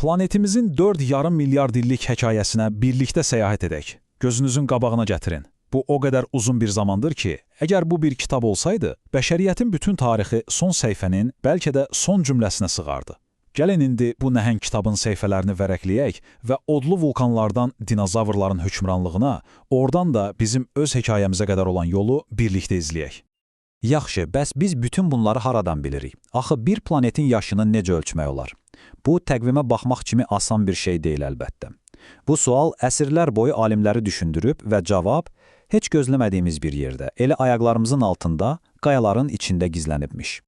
Planetimizin 4,5 milyard illik hekayəsinə birlikdə səyahət edək. Gözünüzün qabağına gətirin. Bu o qədər uzun bir zamandır ki, əgər bu bir kitab olsaydı, bəşəriyyətin bütün tarixi son səhifənin, bəlkə də son cümləsinə sığardı. Gəlin indi bu nəhəng kitabın səhifələrini vərəqləyək və odlu vulkanlardan dinozavrların hökmranlığına, oradan da bizim öz hekayəmizə qədər olan yolu birlikdə izləyək. Yaxşı, bəs biz bütün bunları haradan bilirik? Axı bir planetin yaşını necə ölçmək olar? Bu, təqvimə baxmaq kimi asan bir şey deyil əlbəttə. Bu sual əsrlər boyu alimləri düşündürüb və cavab heç gözləmədiyimiz bir yerdə, elə ayaqlarımızın altında, qayaların içində gizlənibmiş.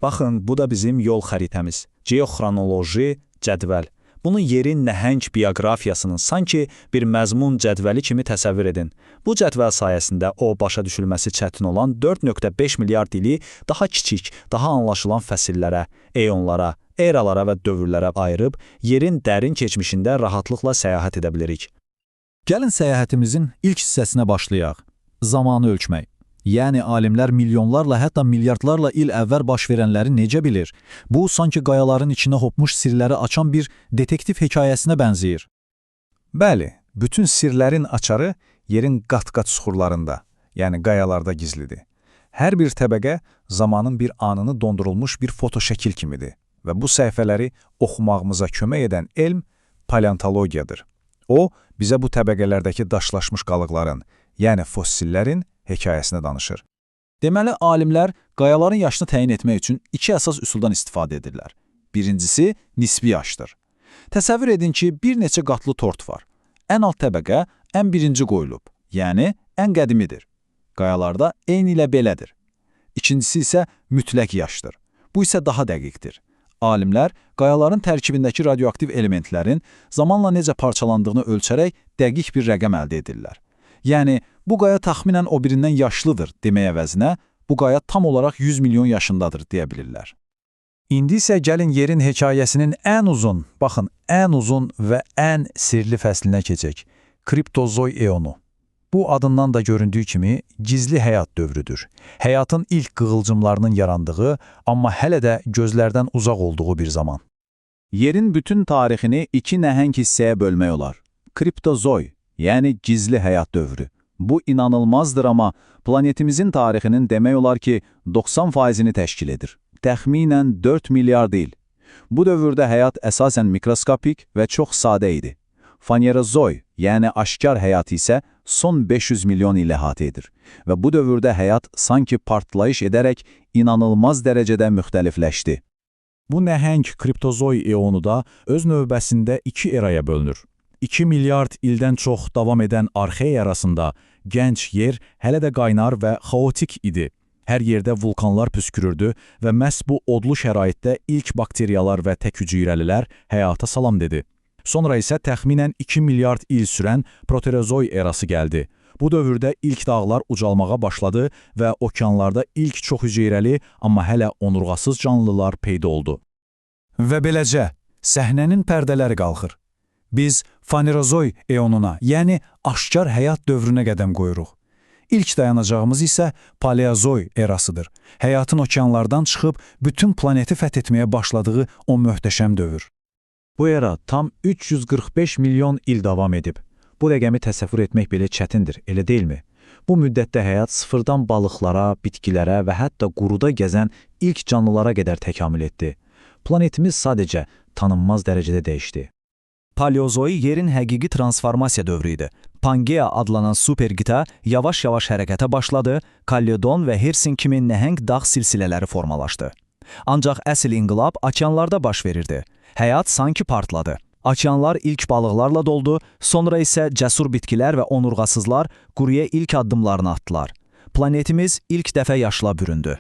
Baxın, bu da bizim yol xəritəmiz. Geoxronoloji cədvəl. Bunu yerin nəhəng bioqrafiyasının sanki bir məzmun cədvəli kimi təsəvvür edin. Bu cədvəl sayəsində o başa düşülməsi çətin olan 4,5 milyard ili daha kiçik, daha anlaşılan fəsillərə, eonlara, eralara və dövrlərə ayırıb, yerin dərin keçmişində rahatlıqla səyahət edə bilirik. Gəlin səyahətimizin ilk hissəsinə başlayaq. Zamanı ölçmək. Yəni, alimlər milyonlarla, hətta milyardlarla il əvvəl baş verənləri necə bilir? Bu, sanki qayaların içinə hopmuş sirləri açan bir detektiv hekayəsinə bənzəyir. Bəli, bütün sirlərin açarı yerin qat-qat suxurlarında, yəni qayalarda gizlidir. Hər bir təbəqə zamanın bir anını dondurulmuş bir fotoşəkil kimidir və bu səhifələri oxumağımıza kömək edən elm paleontologiyadır. O, bizə bu təbəqələrdəki daşlaşmış qalıqların, yəni fossillərin hekayəsini danışır. Deməli, alimlər qayaların yaşını təyin etmək üçün iki əsas üsuldan istifadə edirlər. Birincisi, nisbi yaşdır. Təsəvvür edin ki, bir neçə qatlı tort var. Ən alt təbəqə ən birinci qoyulub, yəni ən qədimidir. Qayalarda eyni ilə belədir. İkincisi isə mütləq yaşdır. Bu isə daha dəqiqdir. Alimlər qayaların tərkibindəki radioaktiv elementlərin zamanla necə parçalandığını ölçərək dəqiq bir rəqəm əldə edirlər. Yəni, bu qaya təxminən o birindən yaşlıdır demək əvəzinə, bu qaya tam olaraq 100 milyon yaşındadır deyə bilirlər. İndi isə gəlin yerin hekayəsinin ən uzun, baxın, ən uzun və ən sirli fəslinə keçək. Kriptozoy eonu. Bu adından da göründüyü kimi gizli həyat dövrüdür. Həyatın ilk qığılcımlarının yarandığı, amma hələ də gözlərdən uzaq olduğu bir zaman. Yerin bütün tarixini iki nəhəng hissəyə bölmək olar. Kriptozoy, yəni gizli həyat dövrü. Bu inanılmazdır, amma planetimizin tarixinin demək olar ki 90%-ni təşkil edir. Təxminən 4 milyard il. Bu dövrdə həyat əsasən mikroskopik və çox sadə idi. Fanerozoy, yəni aşkar həyat isə son 500 milyon il əhatə edir. Və bu dövrdə həyat sanki partlayış edərək inanılmaz dərəcədə müxtəlifləşdi. Bu nəhəng kriptozoy eonu da öz növbəsində iki eraya bölünür. 2 milyard ildən çox davam edən arxeya arasında gənc yer hələ də qaynar və xaotik idi. Hər yerdə vulkanlar püskürürdü və məhz bu odlu şəraitdə ilk bakteriyalar və tək-hüceyrəlilər həyata salam dedi. Sonra isə təxminən 2 milyard il sürən proterozoy erası gəldi. Bu dövrdə ilk dağlar ucalmağa başladı və okeanlarda ilk çox hüceyrəli, amma hələ onurğasız canlılar peyda oldu. Və beləcə, səhnənin pərdələri qalxır. Biz fanerozoy eonuna, yəni aşkar həyat dövrünə qədəm qoyuruq. İlk dayanacağımız isə paleozoy erasıdır. Həyatın okeanlardan çıxıb bütün planeti fəth etməyə başladığı o möhtəşəm dövr. Bu era tam 345 milyon il davam edib. Bu rəqəmi təsəvvür etmək belə çətindir, elə deyilmi? Bu müddətdə həyat sıfırdan balıqlara, bitkilərə və hətta quruda gəzən ilk canlılara qədər təkamül etdi. Planetimiz sadəcə tanınmaz dərəcədə dəyişdi. Paleozoy yerin həqiqi transformasiya dövrü idi. Pangea adlanan superqita yavaş-yavaş hərəkətə başladı, Kaledon və Hersin kimi nəhəng dağ silsilələri formalaşdı. Ancaq əsl inqilab okeanlarda baş verirdi. Həyat sanki partladı. Okeanlar ilk balıqlarla doldu, sonra isə cəsur bitkilər və onurğasızlar quruya ilk addımlarını atdılar. Planetimiz ilk dəfə yaşla büründü.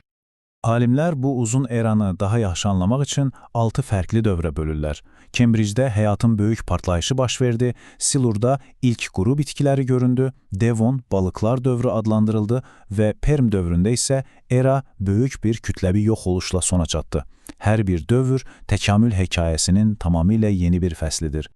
Alimlər bu uzun eranı daha yaxşı anlamaq üçün 6 fərqli dövrə bölürlər. Kembricdə həyatın böyük partlayışı baş verdi, Silurda ilk quru bitkiləri göründü, Devon balıqlar dövrü adlandırıldı və Perm dövründə isə era böyük bir kütləvi yox oluşla sona çatdı. Hər bir dövr təkamül hekayəsinin tamamilə yeni bir fəslidir.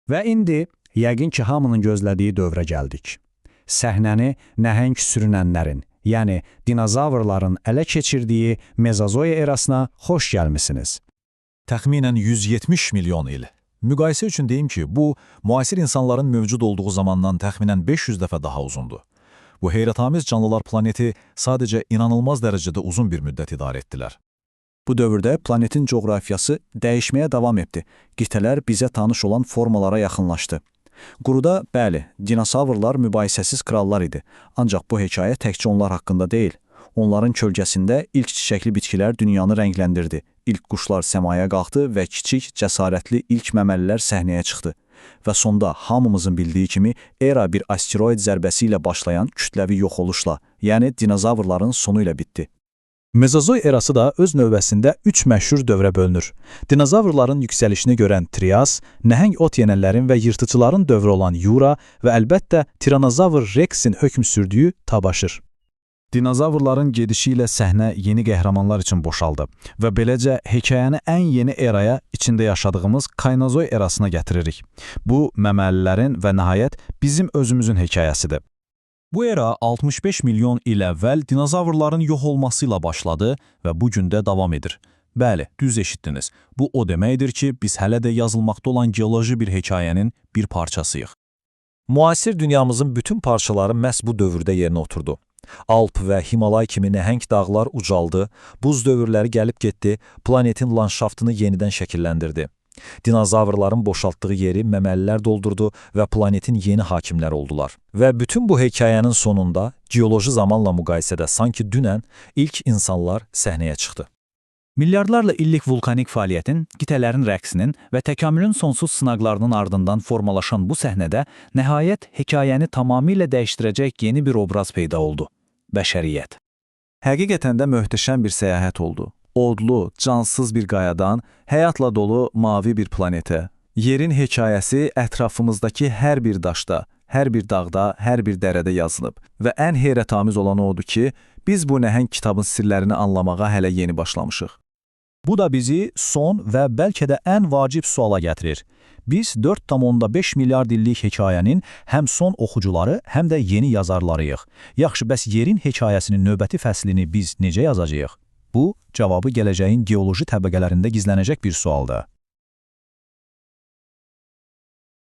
Və indi yəqin ki hamının gözlədiyi dövrə gəldik. Səhnəni nəhəng sürünənlərin, yəni dinozavrların ələ keçirdiyi Mezozoy erasına xoş gəlmisiniz. Təxminən 170 milyon il Müqayisə üçün deyim ki, bu, müasir insanların mövcud olduğu zamandan təxminən 500 dəfə daha uzundur. Bu heyrətamiz canlılar planeti sadəcə inanılmaz dərəcədə uzun bir müddət idarə etdilər. Bu dövrdə planetin coğrafiyası dəyişməyə davam etdi. Qitələr bizə tanış olan formalara yaxınlaşdı. Quruda, bəli, dinosavrlar mübahisəsiz krallar idi. Ancaq bu hekayə təkcə onlar haqqında deyil. Onların kölgəsində ilk çiçəkli bitkilər dünyanı rəngləndirdi. İlk quşlar səmaya qalxdı və kiçik, cəsarətli ilk məməlilər səhnəyə çıxdı. Və sonda hamımızın bildiyi kimi era bir asteroid zərbəsi ilə başlayan kütləvi yoxoluşla, yəni dinozavrların sonu ilə bitdi. Mezozoy erası da öz növbəsində 3 məşhur dövrə bölünür. Dinozavrların yüksəlişini görən Trias, nəhəng ot yenənlərin və yırtıcıların dövrü olan Jura və əlbəttə Tiranozavr Rex'in hökm sürdüyü Tabaşır. Dinozavrların gedişi ilə səhnə yeni qəhrəmanlar üçün boşaldı və beləcə hekayəni ən yeni eraya, içində yaşadığımız Kaynozoy erasına gətiririk. Bu, məməlilərin və nəhayət bizim özümüzün hekayəsidir. Bu era 65 milyon il əvvəl dinozavrların yox olması ilə başladı və bu gün də davam edir. Bəli, düz eşitdiniz. Bu o deməkdir ki, biz hələ də yazılmaqda olan geoloji bir hekayənin bir parçasıyıq. Müasir dünyamızın bütün parçaları məhz bu dövrdə yerinə oturdu. Alp və Himalay kimi nəhəng dağlar ucaldı, buz dövrləri gəlib getdi, planetin landşaftını yenidən şəkilləndirdi. Dinozavrların boşaltdığı yeri məməlilər doldurdu və planetin yeni hakimləri oldular. Və bütün bu hekayənin sonunda geoloji zamanla müqayisədə sanki dünən ilk insanlar səhnəyə çıxdı. Milyardlarla illik vulkanik fəaliyyətin, qitələrin rəqsinin və təkamülün sonsuz sınaqlarının ardından formalaşan bu səhnədə nəhayət hekayəni tamamilə dəyişdirəcək yeni bir obraz peyda oldu. Bəşəriyyət. Həqiqətən də möhtəşəm bir səyahət oldu. Odlu, cansız bir qayadan, həyatla dolu mavi bir planetə. Yerin hekayəsi ətrafımızdakı hər bir daşda, hər bir dağda, hər bir dərədə yazılıb. Və ən heyrətamiz olan odur ki, biz bu nəhəng kitabın sirlərini anlamağa hələ yeni başlamışıq. Bu da bizi son və bəlkə də ən vacib suala gətirir. Biz 4,5 milyard illik hekayənin həm son oxucuları, həm də yeni yazarlarıyıq. Yaxşı, bəs yerin hekayəsinin növbəti fəslini biz necə yazacağıq? Bu, cavabı gələcəyin geoloji təbəqələrində gizlənəcək bir sualdır.